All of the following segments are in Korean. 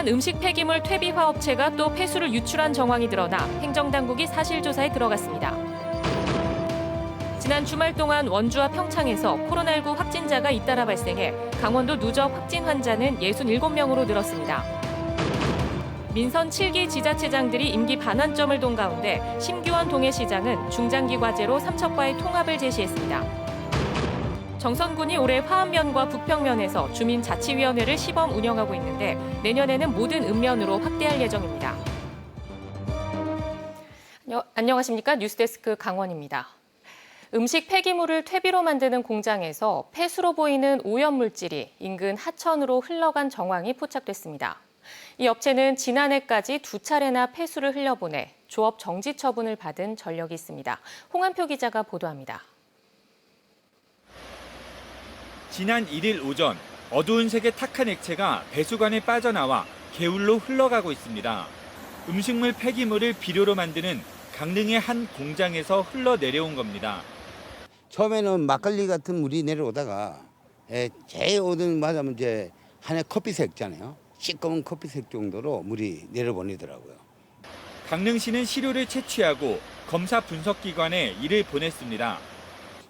한 음식 폐기물 퇴비화 업체가 또 폐수를 유출한 정황이 드러나 행정당국이 사실조사에 들어갔습니다. 지난 주말 동안 원주와 평창에서 코로나19 확진자가 잇따라 발생해 강원도 누적 확진 환자는 67명으로 늘었습니다. 민선 7기 지자체장들이 임기 반환점을 돈 가운데 심규원 동해시장은 중장기 과제로 삼척과의 통합을 제시했습니다. 정선군이 올해 화암면과 북평면에서 주민자치위원회를 시범 운영하고 있는데 내년에는 모든 읍면으로 확대할 예정입니다. 안녕하십니까? 뉴스데스크 강원입니다. 음식 폐기물을 퇴비로 만드는 공장에서 폐수로 보이는 오염물질이 인근 하천으로 흘러간 정황이 포착됐습니다. 이 업체는 지난해까지 2차례나 폐수를 흘려보내 조업 정지 처분을 받은 전력이 있습니다. 홍한표 기자가 보도합니다. 지난 1일 오전 어두운 색의 탁한 액체가 배수관에 빠져나와 개울로 흘러가고 있습니다. 음식물 폐기물을 비료로 만드는 강릉의 한 공장에서 흘러내려온 겁니다. 처음에는 막걸리 같은 물이 내려오다가 제일 오자마자 이제 하늘 커피색 있잖아요. 시꺼먼 커피색 정도로 물이 내려보내더라고요. 강릉시는 시료를 채취하고 검사 분석기관에 이를 보냈습니다.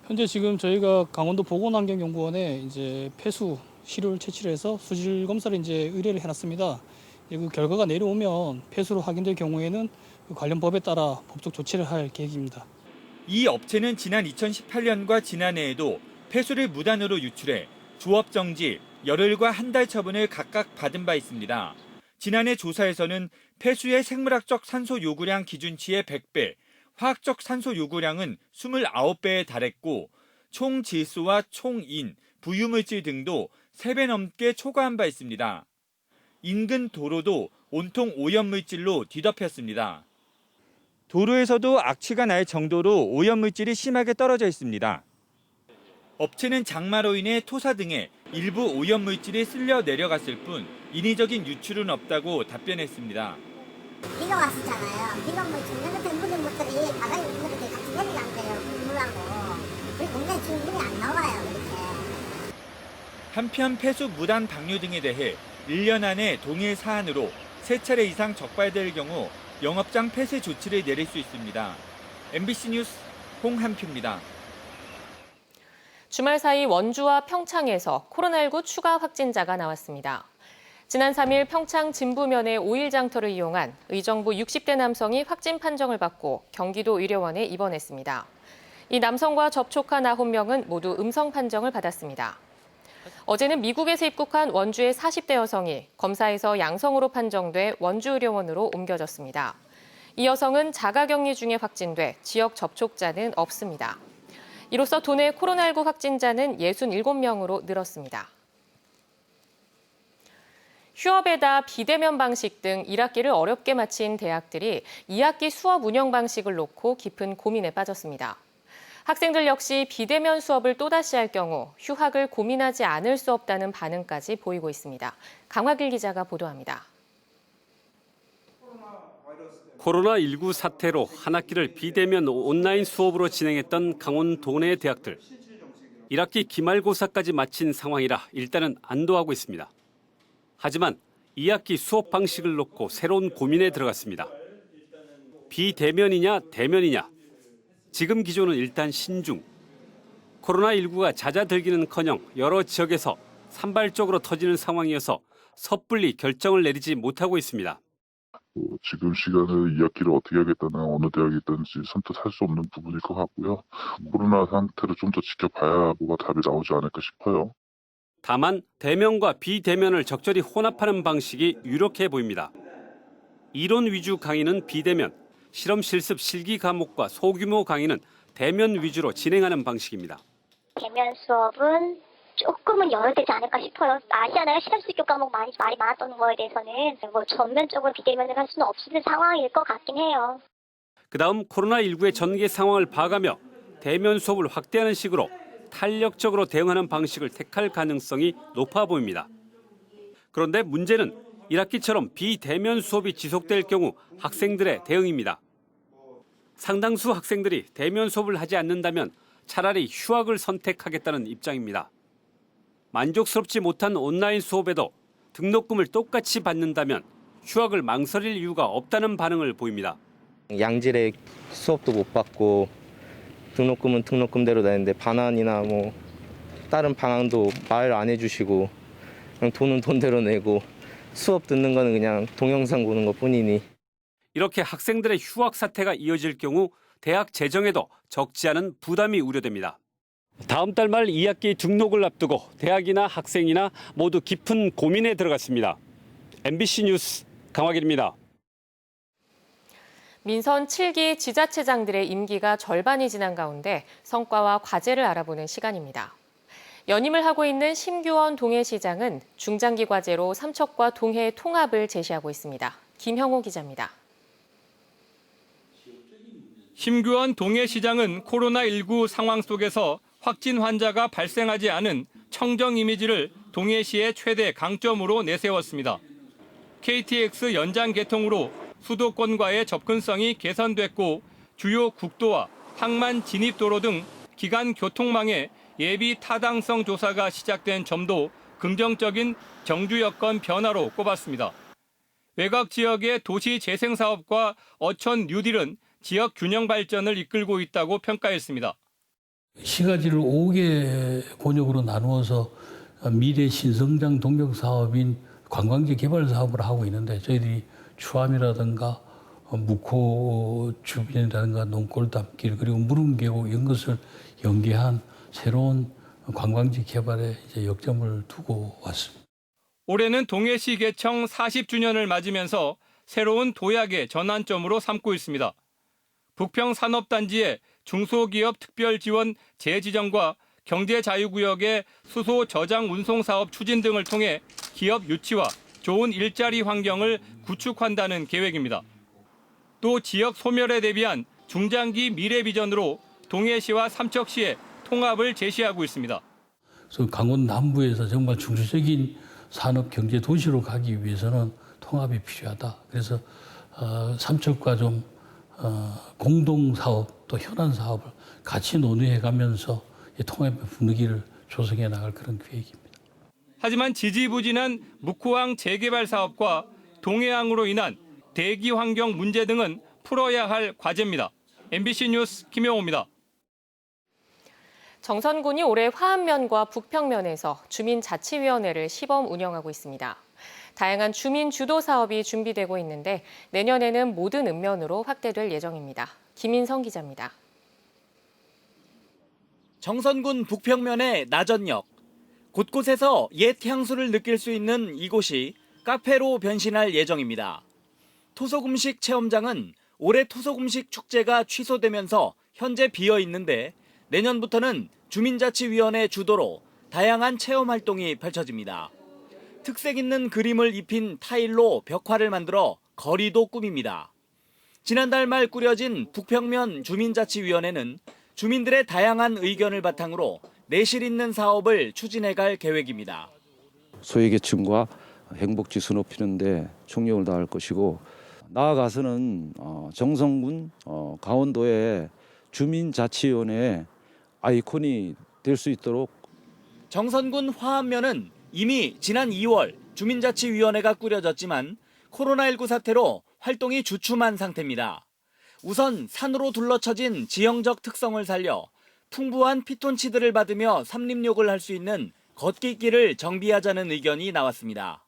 현재 지금 저희가 강원도 보건환경연구원에 이제 폐수 시료를 채취를 해서 수질 검사를 이제 의뢰를 해놨습니다. 그 결과가 내려오면 폐수로 확인될 경우에는 그 관련 법에 따라 법적 조치를 할 계획입니다. 이 업체는 지난 2018년과 지난해에도 폐수를 무단으로 유출해 조업 정지, 열흘과 한 달 처분을 각각 받은 바 있습니다. 지난해 조사에서는 폐수의 생물학적 산소 요구량 기준치의 100배, 화학적 산소 요구량은 29배에 달했고 총 질소와 총인, 부유물질 등도 3배 넘게 초과한 바 있습니다. 인근 도로도 온통 오염물질로 뒤덮였습니다. 도로에서도 악취가 날 정도로 오염물질이 심하게 떨어져 있습니다. 업체는 장마로 인해 토사 등에 일부 오염물질이 쓸려 내려갔을 뿐 인위적인 유출은 없다고 답변했습니다. 비가 왔었잖아요. 비가 중간 같은 묻은 것들이 바닥에 있는 것들이 같이 내려간대요. 물하고. 우리 공장에 지금 물이 안 나와요. 이렇게. 한편 폐수 무단 방류 등에 대해 1년 안에 동일 사안으로 3차례 이상 적발될 경우 영업장 폐쇄 조치를 내릴 수 있습니다. MBC 뉴스 홍한표입니다. 주말 사이 원주와 평창에서 코로나19 추가 확진자가 나왔습니다. 지난 3일 평창 진부면의 오일장터를 이용한 의정부 60대 남성이 확진 판정을 받고 경기도 의료원에 입원했습니다. 이 남성과 접촉한 9명은 모두 음성 판정을 받았습니다. 어제는 미국에서 입국한 원주의 40대 여성이 검사에서 양성으로 판정돼 원주의료원으로 옮겨졌습니다. 이 여성은 자가격리 중에 확진돼 지역 접촉자는 없습니다. 이로써 도내 코로나19 확진자는 67명으로 늘었습니다. 휴업에다 비대면 방식 등 1학기를 어렵게 마친 대학들이 2학기 수업 운영 방식을 놓고 깊은 고민에 빠졌습니다. 학생들 역시 비대면 수업을 또다시 할 경우 휴학을 고민하지 않을 수 없다는 반응까지 보이고 있습니다. 강화길 기자가 보도합니다. 코로나19 사태로 한 학기를 비대면 온라인 수업으로 진행했던 강원 도내 대학들. 1학기 기말고사까지 마친 상황이라 일단은 안도하고 있습니다. 하지만 2학기 수업 방식을 놓고 새로운 고민에 들어갔습니다. 비대면이냐 대면이냐. 지금 기조는 일단 신중. 코로나19가 잦아들기는커녕 여러 지역에서 산발적으로 터지는 상황이어서 섣불리 결정을 내리지 못하고 있습니다. 지금 시간을 2학기를 어떻게 하겠다는 어느 대학이든지 선택할 수 없는 부분일 것 같고요. 코로나 상태를 좀 더 지켜봐야 뭐가 답이 나오지 않을까 싶어요. 다만 대면과 비대면을 적절히 혼합하는 방식이 유력해 보입니다. 이론 위주 강의는 비대면, 실험 실습 실기 과목과 소규모 강의는 대면 위주로 진행하는 방식입니다. 대면 수업은 조금은 연결되지 않을까 싶어요. 아시아나가 실험 실습 과목 말이 많았던 거에 대해서는 전면적으로 비대면을 할 수는 없는 상황일 것 같긴 해요. 그다음 코로나19의 전개 상황을 봐가며 대면 수업을 확대하는 식으로 탄력적으로 대응하는 방식을 택할 가능성이 높아 보입니다. 그런데 문제는 1학기처럼 비대면 수업이 지속될 경우 학생들의 대응입니다. 상당수 학생들이 대면 수업을 하지 않는다면 차라리 휴학을 선택하겠다는 입장입니다. 만족스럽지 못한 온라인 수업에도 등록금을 똑같이 받는다면 휴학을 망설일 이유가 없다는 반응을 보입니다. 양질의 수업도 못 받고 등록금은 등록금대로 내는데 반환이나 뭐 다른 방황도 말 안 해주시고 그냥 돈은 돈대로 내고 수업 듣는 거는 그냥 동영상 보는 것뿐이니. 이렇게 학생들의 휴학 사태가 이어질 경우 대학 재정에도 적지 않은 부담이 우려됩니다. 다음 달 말 2학기 등록을 앞두고 대학이나 학생이나 모두 깊은 고민에 들어갔습니다. MBC 뉴스 강화길입니다. 민선 7기 지자체장들의 임기가 절반이 지난 가운데 성과와 과제를 알아보는 시간입니다. 연임을 하고 있는 심규원 동해시장은 중장기 과제로 삼척과 동해 통합을 제시하고 있습니다. 김형호 기자입니다. 심규원 동해시장은 코로나19 상황 속에서 확진 환자가 발생하지 않은 청정 이미지를 동해시의 최대 강점으로 내세웠습니다. KTX 연장 개통으로 수도권과의 접근성이 개선됐고 주요 국도와 항만 진입도로 등 기간 교통망의 예비 타당성 조사가 시작된 점도 긍정적인 정주 여건 변화로 꼽았습니다. 외곽 지역의 도시 재생 사업과 어촌 뉴딜은 지역 균형 발전을 이끌고 있다고 평가했습니다. 시가지를 5개 권역으로 나누어서 미래 신성장 동력 사업인 관광지 개발 사업을 하고 있는데 저희들이 추암이라든가 묵호 주변이라든가 농골담길 그리고 무릉계곡 이런 것을 연계한 새로운 관광지 개발에 이제 역점을 두고 왔습니다. 올해는 동해시 개청 40주년을 맞으면서 새로운 도약의 전환점으로 삼고 있습니다. 북평산업단지의 중소기업 특별지원 재지정과 경제자유구역의 수소 저장 운송 사업 추진 등을 통해 기업 유치와 좋은 일자리 환경을 구축한다는 계획입니다. 또 지역 소멸에 대비한 중장기 미래 비전으로 동해시와 삼척시의 통합을 제시하고 있습니다. 그래서 강원 남부에서 정말 중추적인 산업 경제 도시로 가기 위해서는 통합이 필요하다. 그래서 삼척과 좀 공동 사업 또 현안 사업을 같이 논의해가면서 통합의 분위기를 조성해 나갈 그런 계획입니다. 하지만 지지부진한 묵호항 재개발 사업과 동해항으로 인한 대기 환경 문제 등은 풀어야 할 과제입니다. MBC 뉴스 김영호입니다. 정선군이 올해 화암면과 북평면에서 주민자치위원회를 시범 운영하고 있습니다. 다양한 주민 주도 사업이 준비되고 있는데 내년에는 모든 읍면으로 확대될 예정입니다. 김인성 기자입니다. 정선군 북평면의 나전역. 곳곳에서 옛 향수를 느낄 수 있는 이곳이 카페로 변신할 예정입니다. 토속음식 체험장은 올해 토속음식 축제가 취소되면서 현재 비어 있는데 내년부터는 주민자치위원회 주도로 다양한 체험 활동이 펼쳐집니다. 특색 있는 그림을 입힌 타일로 벽화를 만들어 거리도 꾸밉니다. 지난달 말 꾸려진 북평면 주민자치위원회는 주민들의 다양한 의견을 바탕으로 내실 있는 사업을 추진해갈 계획입니다. 소외계층과 행복지수 높이는 데 총력을 다할 것이고 나아가서는 정선군 강원도의 주민자치위원회의 아이콘이 될 수 있도록. 정선군 화암면은 이미 지난 2월 주민자치위원회가 꾸려졌지만 코로나19 사태로 활동이 주춤한 상태입니다. 우선 산으로 둘러쳐진 지형적 특성을 살려 풍부한 피톤치드를 받으며 삼림욕을 할 수 있는 걷기길을 정비하자는 의견이 나왔습니다.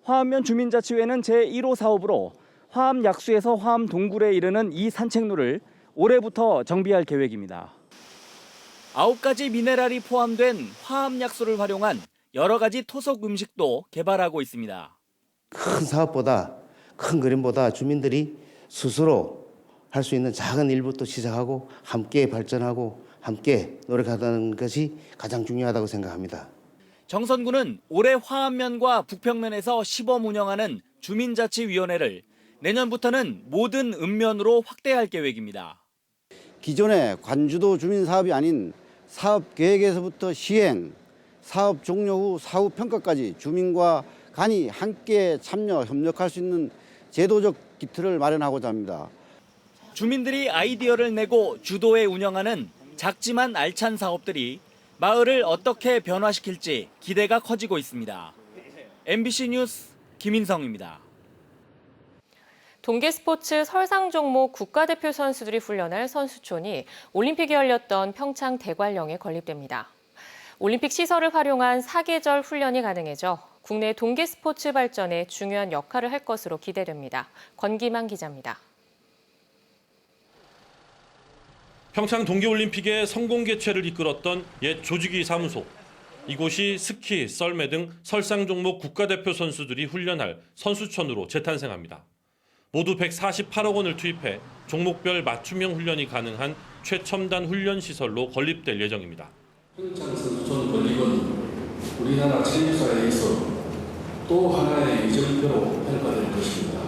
화암면 주민자치회는 제1호 사업으로 화암 약수에서 화암 동굴에 이르는 이 산책로를 올해부터 정비할 계획입니다. 9가지 미네랄이 포함된 화암 약수를 활용한 여러 가지 토속 음식도 개발하고 있습니다. 큰 사업보다 큰 그림보다 주민들이 스스로 할 수 있는 작은 일부터 시작하고 함께 발전하고 함께 노력하는 것이 가장 중요하다고 생각합니다. 정선군은 올해 화암면과 북평면에서 시범 운영하는 주민자치위원회를 내년부터는 모든 읍면으로 확대할 계획입니다. 기존의 관주도 주민 사업이 아닌 사업 계획에서부터 시행, 사업 종료 후 사후 평가까지 주민과 간이 함께 참여, 협력할 수 있는 제도적 기틀을 마련하고자 합니다. 주민들이 아이디어를 내고 주도해 운영하는 작지만 알찬 사업들이 마을을 어떻게 변화시킬지 기대가 커지고 있습니다. MBC 뉴스 김인성입니다. 동계스포츠 설상 종목 국가대표 선수들이 훈련할 선수촌이 올림픽이 열렸던 평창 대관령에 건립됩니다. 올림픽 시설을 활용한 사계절 훈련이 가능해져 국내 동계스포츠 발전에 중요한 역할을 할 것으로 기대됩니다. 권기만 기자입니다. 평창 동계올림픽의 성공 개최를 이끌었던 옛 조직위 사무소. 이곳이 스키, 썰매 등 설상 종목 국가대표 선수들이 훈련할 선수촌으로 재탄생합니다. 모두 148억 원을 투입해 종목별 맞춤형 훈련이 가능한 최첨단 훈련 시설로 건립될 예정입니다. 평창 선수촌 건립은 우리나라 체육사에서 또 하나의 이정표로 평가될 것입니다.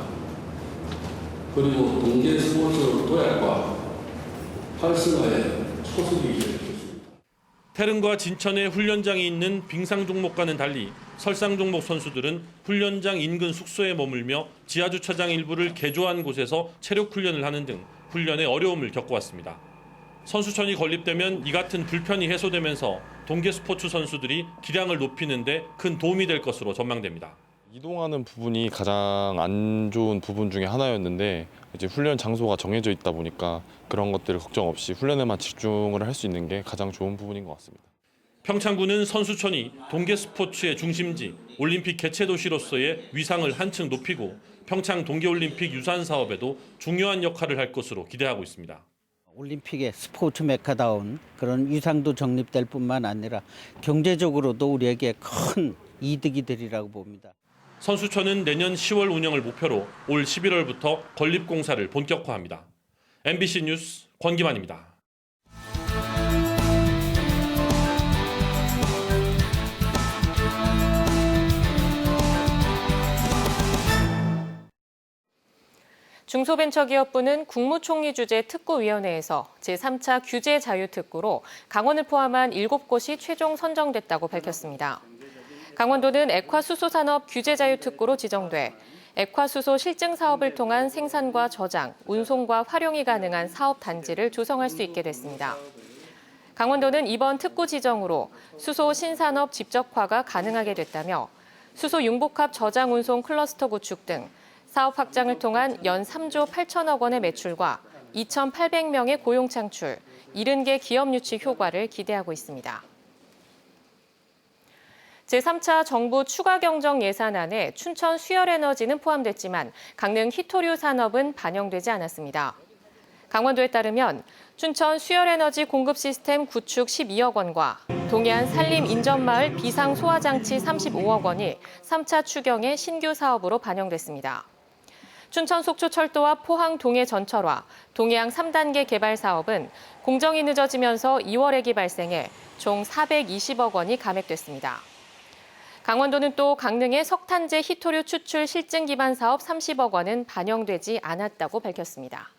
그리고 동계 스포츠 도약과 활성화의 초석이 될 것입니다. 태릉과 진천에 훈련장이 있는 빙상 종목과는 달리 설상 종목 선수들은 훈련장 인근 숙소에 머물며 지하주차장 일부를 개조한 곳에서 체력 훈련을 하는 등 훈련에 어려움을 겪어왔습니다. 선수촌이 건립되면 이 같은 불편이 해소되면서 동계 스포츠 선수들이 기량을 높이는 데 큰 도움이 될 것으로 전망됩니다. 이동하는 부분이 가장 안 좋은 부분 중에 하나였는데 이제 훈련 장소가 정해져 있다 보니까 그런 것들을 걱정 없이 훈련에만 집중을 할 수 있는 게 가장 좋은 부분인 것 같습니다. 평창군은 선수촌이 동계 스포츠의 중심지, 올림픽 개최 도시로서의 위상을 한층 높이고 평창 동계올림픽 유산 사업에도 중요한 역할을 할 것으로 기대하고 있습니다. 올림픽의 스포츠 메카다운 그런 위상도 정립될 뿐만 아니라 경제적으로도 우리에게 큰 이득이 되리라고 봅니다. 선수촌은 내년 10월 운영을 목표로 올 11월부터 건립 공사를 본격화합니다. MBC 뉴스 권기만입니다. 중소벤처기업부는 국무총리 주재 특구위원회에서 제3차 규제 자유특구로 강원을 포함한 7곳이 최종 선정됐다고 밝혔습니다. 강원도는 액화수소산업 규제자유특구로 지정돼 액화수소 실증 사업을 통한 생산과 저장, 운송과 활용이 가능한 사업 단지를 조성할 수 있게 됐습니다. 강원도는 이번 특구 지정으로 수소 신산업 집적화가 가능하게 됐다며 수소 융복합 저장 운송 클러스터 구축 등 사업 확장을 통한 연 3조 8천억 원의 매출과 2,800명의 고용 창출, 70개 기업 유치 효과를 기대하고 있습니다. 제3차 정부 추가 경정 예산안에 춘천 수열에너지는 포함됐지만 강릉 히토류 산업은 반영되지 않았습니다. 강원도에 따르면 춘천 수열에너지 공급 시스템 구축 12억 원과 동해안 산림 인접마을 비상 소화장치 35억 원이 3차 추경의 신규 사업으로 반영됐습니다. 춘천 속초철도와 포항 동해 전철화, 동해안 3단계 개발 사업은 공정이 늦어지면서 2월액이 발생해 총 420억 원이 감액됐습니다. 강원도는 또 강릉의 석탄재 히토류 추출 실증 기반 사업 30억 원은 반영되지 않았다고 밝혔습니다.